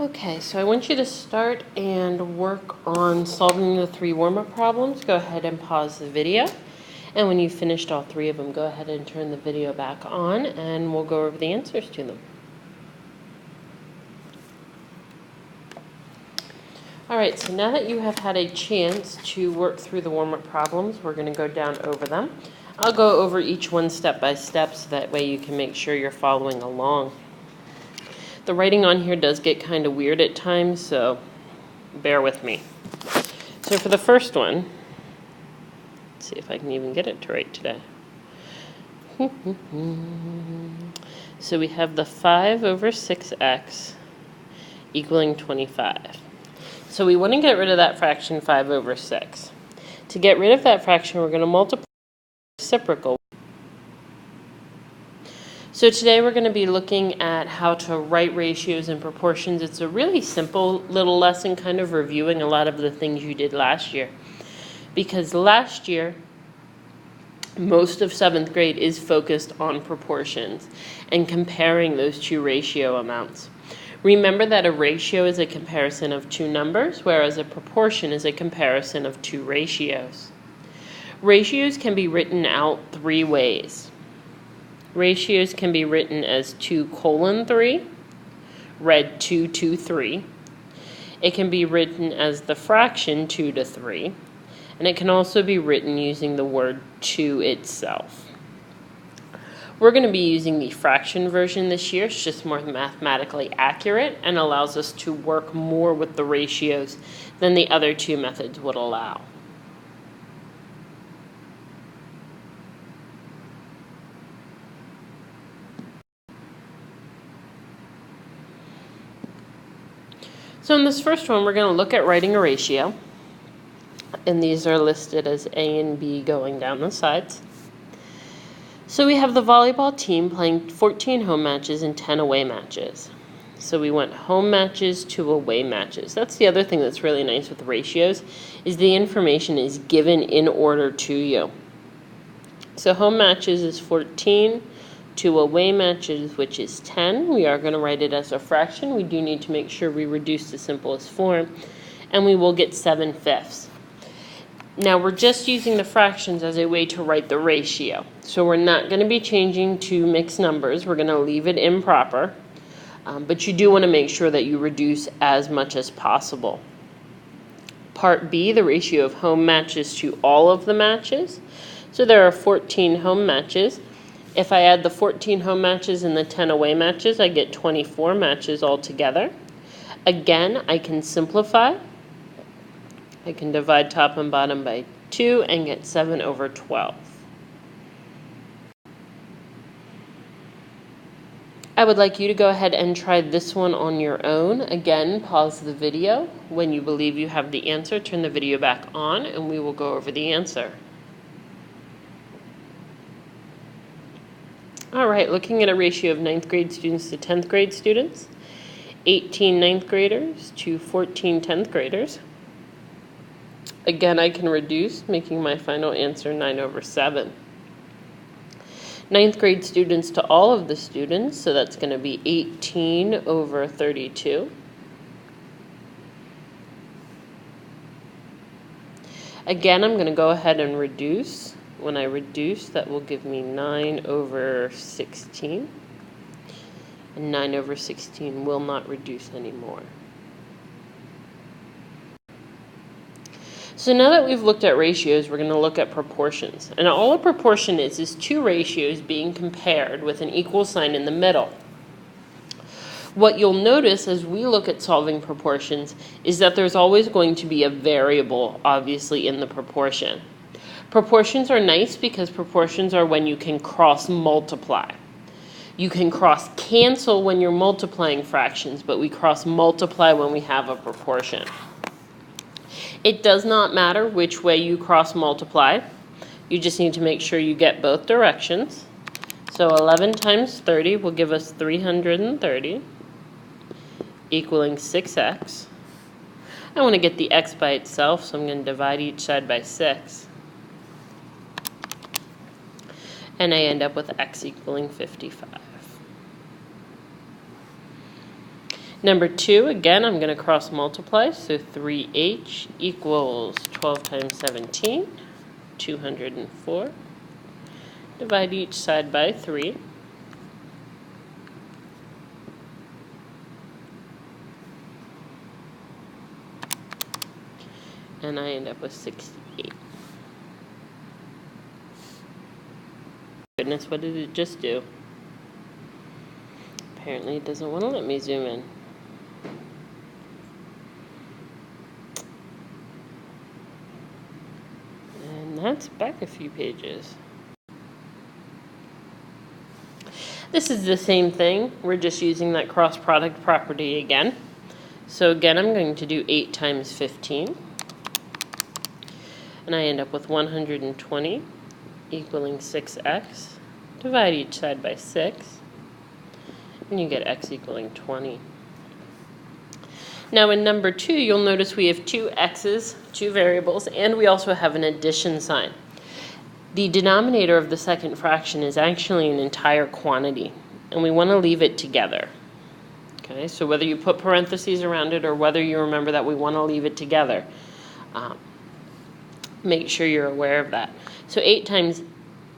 Okay, so I want you to start and work on solving the 3 warm-up problems. Go ahead and pause the video. And when you've finished all 3 of them, go ahead and turn the video back on and we'll go over the answers to them. All right, so now that you have had a chance to work through the warm-up problems, we're going to go down over them. I'll go over each one step by step so that way you can make sure you're following along. The writing on here does get kind of weird at times, so bear with me. So for the first one, let's see if I can even get it to write today. So we have the 5 over 6x equaling 25. So we want to get rid of that fraction 5 over 6. To get rid of that fraction, we're going to multiply the reciprocal. So today we're going to be looking at how to write ratios and proportions. It's a really simple little lesson, kind of reviewing a lot of the things you did last year. Because last year, most of 7th grade is focused on proportions and comparing those 2 ratio amounts. Remember that a ratio is a comparison of 2 numbers, whereas a proportion is a comparison of 2 ratios. Ratios can be written out 3 ways. Ratios can be written as 2:3, read 2 to 3. It can be written as the fraction 2 to 3, and it can also be written using the word 2 itself. We're going to be using the fraction version this year. It's just more mathematically accurate and allows us to work more with the ratios than the other 2 methods would allow. So in this first one, we're going to look at writing a ratio. And these are listed as A and B going down the sides. So we have the volleyball team playing 14 home matches and 10 away matches. So we went home matches to away matches. That's the other thing that's really nice with ratios, is the information is given in order to you. So home matches is 14. To away matches, which is 10. We are going to write it as a fraction. We do need to make sure we reduce the simplest form, and we will get 7/5. Now we're just using the fractions as a way to write the ratio. So we're not going to be changing to mixed numbers. We're going to leave it improper, but you do want to make sure that you reduce as much as possible. Part B, the ratio of home matches to all of the matches. So there are 14 home matches. If I add the 14 home matches and the 10 away matches, I get 24 matches altogether. Again, I can simplify. I can divide top and bottom by 2 and get 7 over 12. I would like you to go ahead and try this one on your own. Again, pause the video. When you believe you have the answer, turn the video back on and we will go over the answer. All right, looking at a ratio of 9th grade students to 10th grade students, 18 9th graders to 14 10th graders. Again, I can reduce, making my final answer 9 over 7. 9th grade students to all of the students, so that's going to be 18 over 32. Again, I'm going to go ahead and reduce. When I reduce, that will give me 9 over 16. And 9 over 16 will not reduce anymore. So now that we've looked at ratios, we're going to look at proportions. And all a proportion is 2 ratios being compared with an equal sign in the middle. What you'll notice as we look at solving proportions is that there's always going to be a variable, obviously, in the proportion. Proportions are nice because proportions are when you can cross multiply. You can cross cancel when you're multiplying fractions, but we cross multiply when we have a proportion. It does not matter which way you cross multiply. You just need to make sure you get both directions. So 11 times 30 will give us 330, equaling 6x. I want to get the x by itself, so I'm going to divide each side by 6. And I end up with x equaling 55. Number 2, again, I'm going to cross multiply. So 3h equals 12 times 17, 204. Divide each side by 3. And I end up with 68. Goodness, what did it just do? Apparently it doesn't want to let me zoom in. And that's back a few pages. This is the same thing. We're just using that cross product property again. So again, I'm going to do 8 times 15. And I end up with 120 equaling 6x. Divide each side by 6. And you get x equaling 20. Now in number 2, you'll notice we have 2 x's, 2 variables, and we also have an addition sign. The denominator of the second fraction is actually an entire quantity, and we want to leave it together. Okay, so whether you put parentheses around it or whether you remember that we want to leave it together, make sure you're aware of that. So 8 times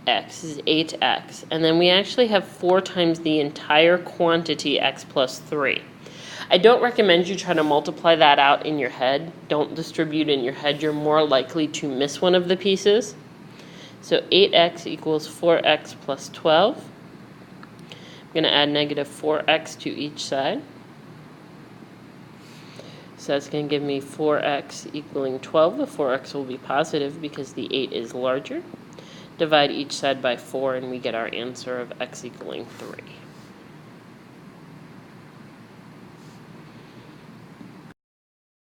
x is 8x, and then we actually have 4 times the entire quantity x plus 3. I don't recommend you try to multiply that out in your head. Don't distribute in your head. You're more likely to miss one of the pieces. So 8x equals 4x plus 12. I'm going to add negative 4x to each side. So that's going to give me 4x equaling 12. The 4x will be positive because the 8 is larger. Divide each side by 4 and we get our answer of x equaling 3.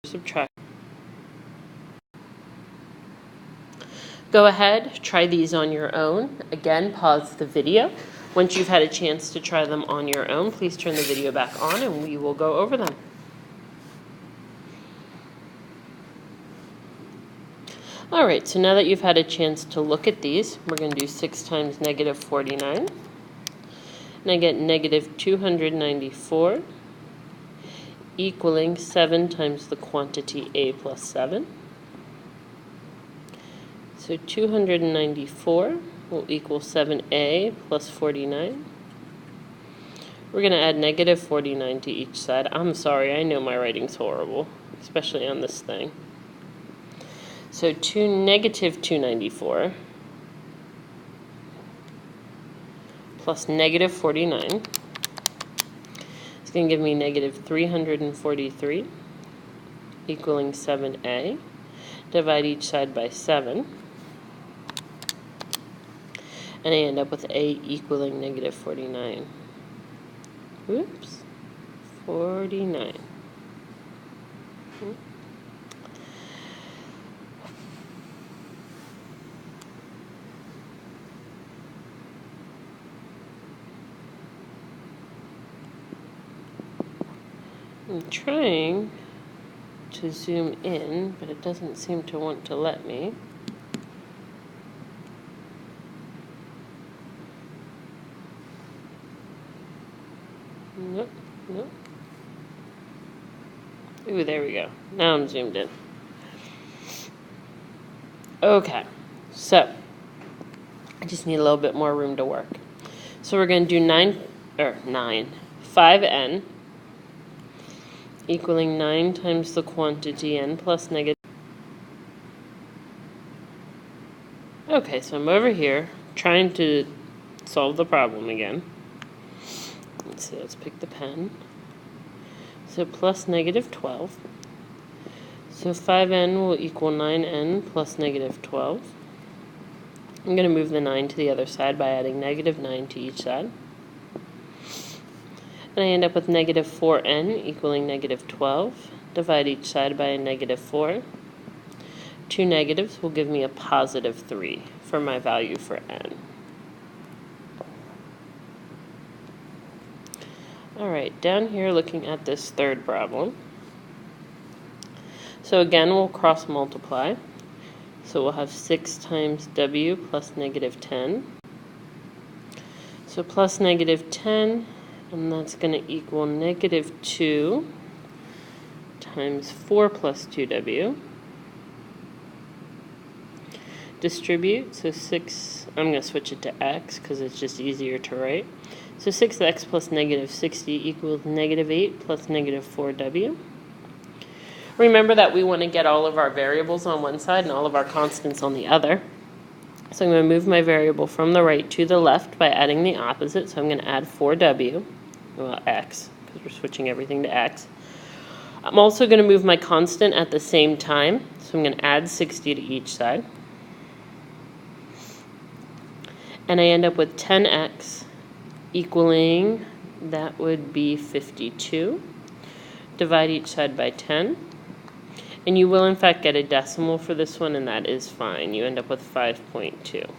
Subtract. Go ahead, try these on your own. Again, pause the video. Once you've had a chance to try them on your own, please turn the video back on and we will go over them. All right, so now that you've had a chance to look at these, we're going to do 6 times negative 49. And I get negative 294 equaling 7 times the quantity a plus 7. So 294 will equal 7a plus 49. We're going to add negative 49 to each side. I'm sorry, I know my writing's horrible, especially on this thing. So negative 294 plus negative 49 is going to give me negative 343 equaling 7a. Divide each side by 7. And I end up with a equaling negative 49. Oops, 49. I'm trying to zoom in, but it doesn't seem to want to let me. Nope, nope. Ooh, there we go. Now I'm zoomed in. Okay, so I just need a little bit more room to work. So we're going to do 5n equaling 9 times the quantity n plus negative. Okay, so I'm over here trying to solve the problem again. Let's see, let's pick the pen. So plus negative 12. So 5n will equal 9n plus negative 12. I'm going to move the 9 to the other side by adding negative 9 to each side. And I end up with negative 4n equaling negative 12. Divide each side by a negative 4. 2 negatives will give me a positive 3 for my value for n. Alright, down here looking at this third problem. So again, we'll cross multiply. So we'll have 6 times w plus negative 10. So plus negative 10 And that's going to equal negative 2 times 4 plus 2w. Distribute, so 6, I'm going to switch it to x because it's just easier to write. So 6x plus negative 60 equals negative 8 plus negative 4w. Remember that we want to get all of our variables on one side and all of our constants on the other. So I'm going to move my variable from the right to the left by adding the opposite. So I'm going to add 4w, well, x, because we're switching everything to x. I'm also going to move my constant at the same time. So I'm going to add 60 to each side. And I end up with 10x equaling, that would be 52. Divide each side by 10. And you will in fact get a decimal for this one, and that is fine. You end up with 5.2.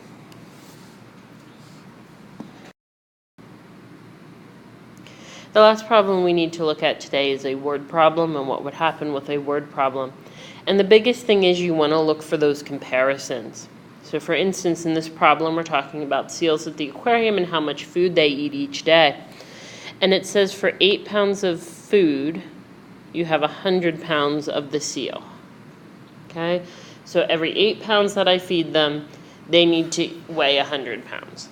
The last problem we need to look at today is a word problem and what would happen with a word problem. And the biggest thing is you want to look for those comparisons. So for instance, in this problem, we're talking about seals at the aquarium and how much food they eat each day. And it says for 8 pounds of food, you have 100 pounds of the seal. Okay? So every 8 pounds that I feed them, they need to weigh 100 pounds.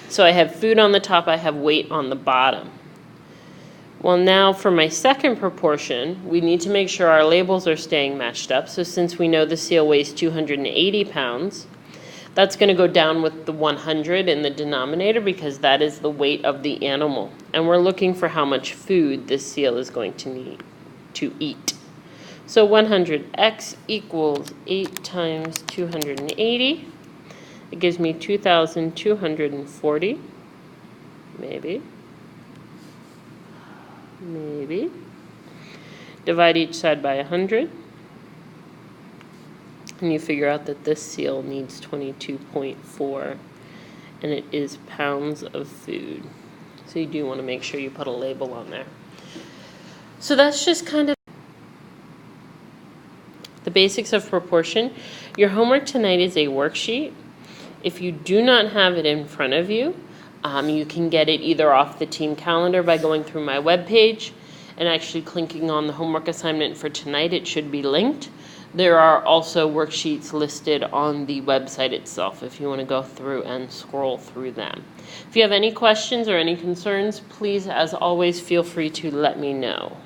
So I have food on the top, I have weight on the bottom. Well, now for my second proportion, we need to make sure our labels are staying matched up. So since we know the seal weighs 280 pounds, that's going to go down with the 100 in the denominator because that is the weight of the animal. And we're looking for how much food this seal is going to need to eat. So 100x equals 8 times 280. It gives me 2,240, maybe. Divide each side by 100. And you figure out that this seal needs 22.4, and it is pounds of food. So you do want to make sure you put a label on there. So that's just kind of the basics of proportion. Your homework tonight is a worksheet. If you do not have it in front of you, you can get it either off the team calendar by going through my webpage and actually clicking on the homework assignment for tonight. It should be linked. There are also worksheets listed on the website itself if you want to go through and scroll through them. If you have any questions or any concerns, please, as always, feel free to let me know.